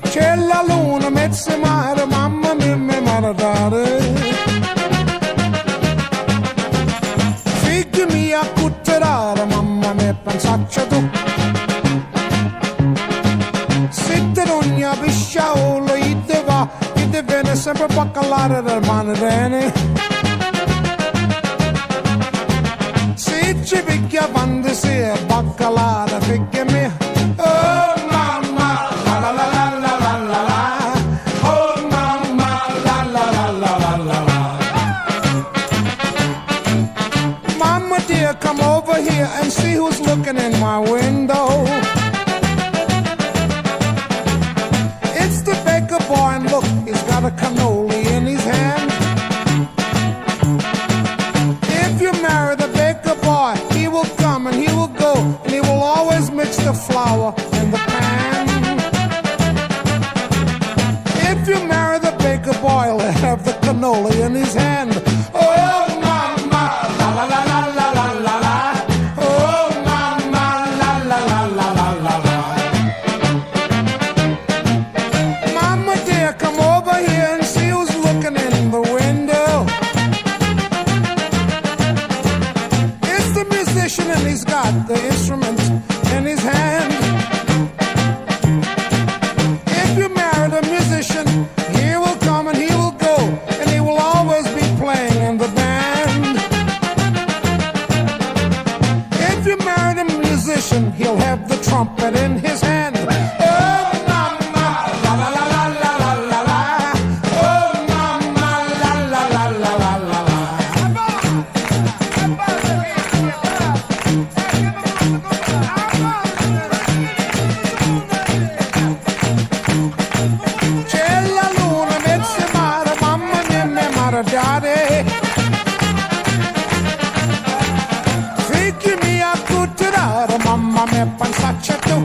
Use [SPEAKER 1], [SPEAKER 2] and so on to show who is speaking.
[SPEAKER 1] C'è la luna, mezzo mare, mamma mia, mi maradare. Figli mia, cutterare, mamma mia, pensaccia tu. Sitte d'ogni pisciaolo, ide va, ide viene sempre baccalare del manrene. Se ci picchia quando si è baccalare, figli mia. Oh mamma, la la la la la la la la. Oh mamma, la la la la la la la. Mama dear, come over here and see who's looking in my window. It's the baker boy, and look, he's got a cannoli in his hand. If you marry the baker boy, he will come and he will go, and he will always mix the flour in the pan. If you marry the baker boy, he'll have the cannoli in his hand. Oh mama, la la la la la la la la. Oh mama, la la la la la la la. Mama dear, come over here and see who's looking in the window. It's the musician and he's got the instruments in his hand. If you marry the musician, he will come and he will go, and he will always be playing in the band. If you marry the musician, he'll have the trumpet in his hand. Oh mama, la la la la la la la la. Oh mama, la la la la la la la. C'è la luna, mezzo mare, mamma mia, mi maradare. Figli mia, cutterare, mamma mia, pensaccia tu.